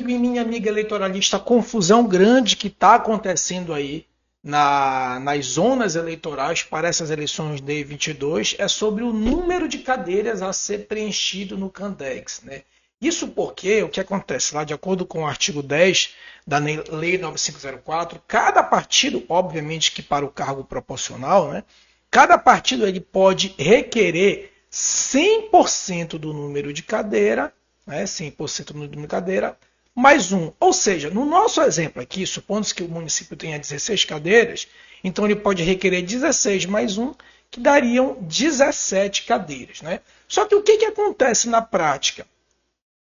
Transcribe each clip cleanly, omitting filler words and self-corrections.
amigo e minha amiga eleitoralista, a confusão grande que está acontecendo aí nas zonas eleitorais para essas eleições de 22 é sobre o número de cadeiras a ser preenchido no Candex, né? Isso porque o que acontece lá, de acordo com o artigo 10 da Lei 9504, cada partido, obviamente que para o cargo proporcional, né, cada partido ele pode requerer 100% do número de cadeira, né, 100% do número de cadeira, mais um. Ou seja, no nosso exemplo aqui, supondo que o município tenha 16 cadeiras, então ele pode requerer 16 mais um, que dariam 17 cadeiras, né? Só que o que acontece na prática?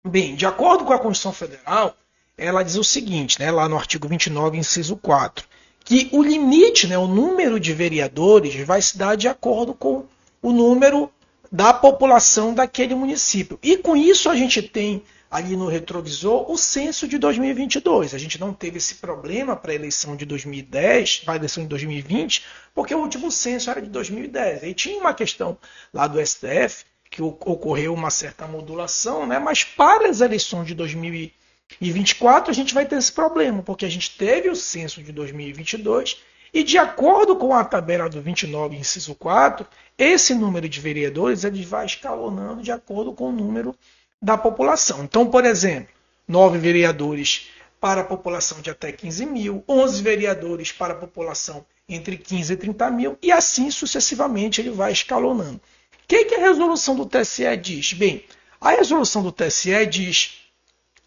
Bem, de acordo com a Constituição Federal, ela diz o seguinte, né, lá no artigo 29, inciso 4, que o limite, né, o número de vereadores vai se dar de acordo com o número da população daquele município. E com isso a gente tem ali no retrovisor o censo de 2022. A gente não teve esse problema para a eleição de 2010, para a eleição de 2020, porque o último censo era de 2010. E tinha uma questão lá do STF, que ocorreu uma certa modulação, né? Mas para as eleições de 2024 a gente vai ter esse problema, porque a gente teve o censo de 2022 e de acordo com a tabela do 29, inciso 4, esse número de vereadores ele vai escalonando de acordo com o número da população. Então, por exemplo, 9 vereadores para a população de até 15 mil, 11 vereadores para a população entre 15 e 30 mil, e assim sucessivamente ele vai escalonando. O que a resolução do TSE diz? Bem, a resolução do TSE diz,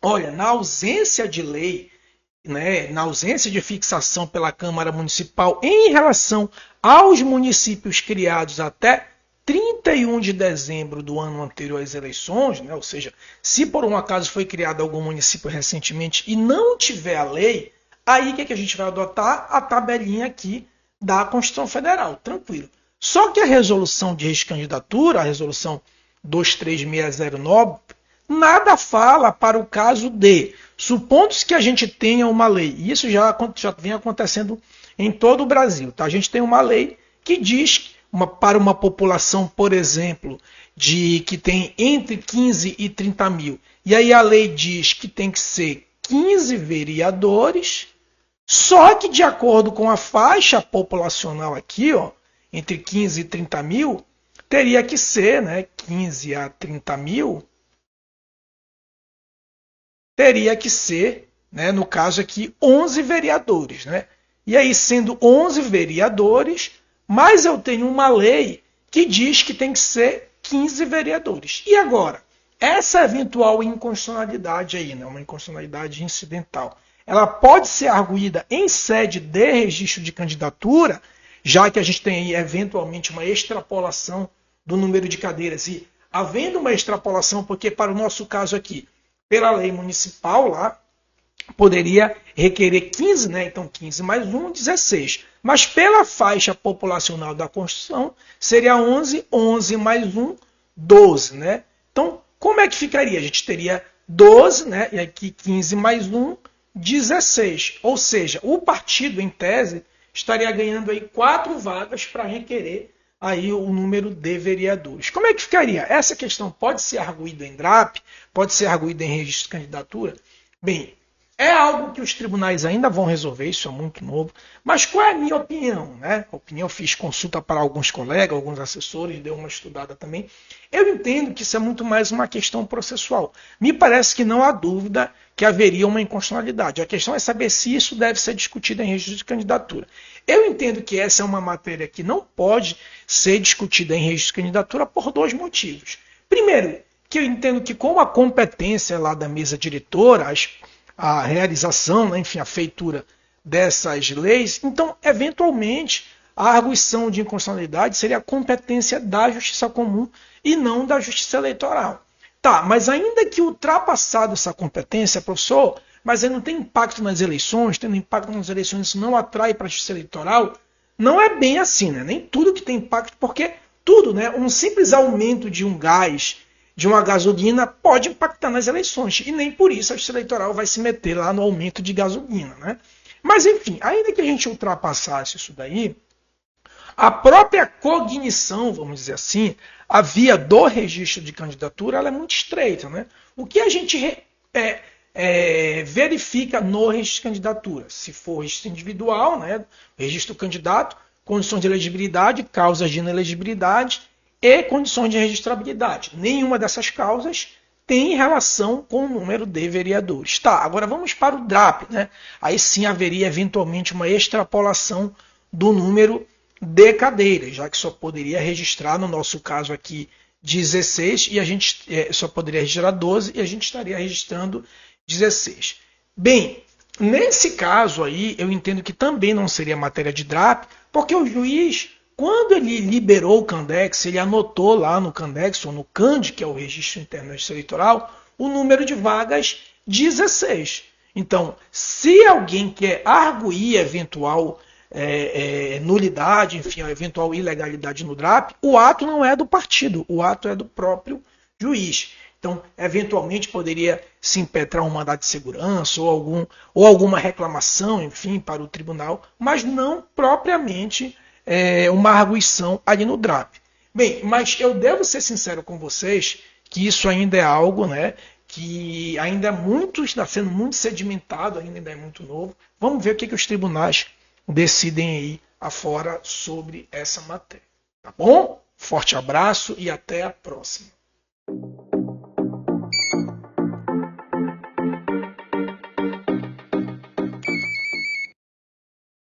olha, na ausência de lei, né, na ausência de fixação pela Câmara Municipal em relação aos municípios criados até 31 de dezembro do ano anterior às eleições, né, ou seja, se por um acaso foi criado algum município recentemente e não tiver a lei, aí o que a gente vai adotar? A tabelinha aqui da Constituição Federal, tranquilo. Só que a resolução de candidatura, a resolução 23609, nada fala para o caso de, supondo-se que a gente tenha uma lei, e isso já vem acontecendo em todo o Brasil, tá? A gente tem uma lei que diz para uma população, por exemplo, que tem entre 15 e 30 mil, e aí a lei diz que tem que ser 15 vereadores, só que de acordo com a faixa populacional aqui, ó, entre 15 e 30 mil, teria que ser, né, 15 a 30 mil, teria que ser, né, no caso aqui, 11 vereadores. Né? E aí, sendo 11 vereadores, mas eu tenho uma lei que diz que tem que ser 15 vereadores. E agora, essa eventual inconstitucionalidade aí, né, uma inconstitucionalidade incidental, ela pode ser arguída em sede de registro de candidatura, já que a gente tem aí, eventualmente, uma extrapolação do número de cadeiras. E havendo uma extrapolação, porque para o nosso caso aqui, pela lei municipal lá, poderia requerer 15, né? Então 15 mais 1, 16. Mas pela faixa populacional da Constituição, seria 11, 11 mais 1, 12, né? Então, como é que ficaria? A gente teria 12, né? E aqui 15 mais 1, 16. Ou seja, o partido, em tese, estaria ganhando aí 4 vagas para requerer aí o número de vereadores. Como é que ficaria? Essa questão pode ser arguída em DRAP, pode ser arguída em registro de candidatura? Bem, é algo que os tribunais ainda vão resolver, isso é muito novo, mas qual é a minha opinião? Né? A opinião, eu fiz consulta para alguns colegas, alguns assessores, dei uma estudada também. Eu entendo que isso é muito mais uma questão processual. Me parece que não há dúvida que haveria uma inconstitucionalidade. A questão é saber se isso deve ser discutido em registro de candidatura. Eu entendo que essa é uma matéria que não pode ser discutida em registro de candidatura por 2 motivos. Primeiro, que eu entendo que como a competência lá da mesa diretora, a realização, né, enfim, a feitura dessas leis, então, eventualmente, a arguição de inconstitucionalidade seria a competência da Justiça Comum e não da Justiça Eleitoral. Tá, mas ainda que ultrapassado essa competência, professor, mas aí não tem impacto nas eleições, tendo impacto nas eleições, isso não atrai para a Justiça Eleitoral, não é bem assim, né? Nem tudo que tem impacto, porque tudo, né? Um simples aumento de um gás, de uma gasolina, pode impactar nas eleições. E nem por isso a Justiça Eleitoral vai se meter lá no aumento de gasolina, né? Mas, enfim, ainda que a gente ultrapassasse isso daí, a própria cognição, vamos dizer assim, a via do registro de candidatura, ela é muito estreita, né? O que a gente verifica no registro de candidatura. Se for registro individual, né, registro do candidato, condições de elegibilidade, causas de inelegibilidade e condições de registrabilidade. Nenhuma dessas causas tem relação com o número de vereadores. Tá, agora vamos para o DRAP, né? Aí sim haveria eventualmente uma extrapolação do número de cadeiras, já que só poderia registrar, no nosso caso aqui, 16 e a gente só poderia registrar 12 e a gente estaria registrando 16. Bem, nesse caso aí, eu entendo que também não seria matéria de DRAP, porque o juiz, quando ele liberou o Candex, ele anotou lá no Candex, ou no CAND, que é o Registro Interno de Justiça Eleitoral, o número de vagas 16. Então, se alguém quer arguir eventual nulidade, enfim, a eventual ilegalidade no DRAP, o ato não é do partido, o ato é do próprio juiz. Então, eventualmente poderia se impetrar um mandado de segurança ou alguma reclamação, enfim, para o tribunal, mas não propriamente uma arguição ali no DRAP. Bem, mas eu devo ser sincero com vocês que isso ainda é algo, né, que ainda está sendo muito sedimentado, ainda é muito novo. Vamos ver o que os tribunais decidem aí afora sobre essa matéria. Tá bom? Forte abraço e até a próxima.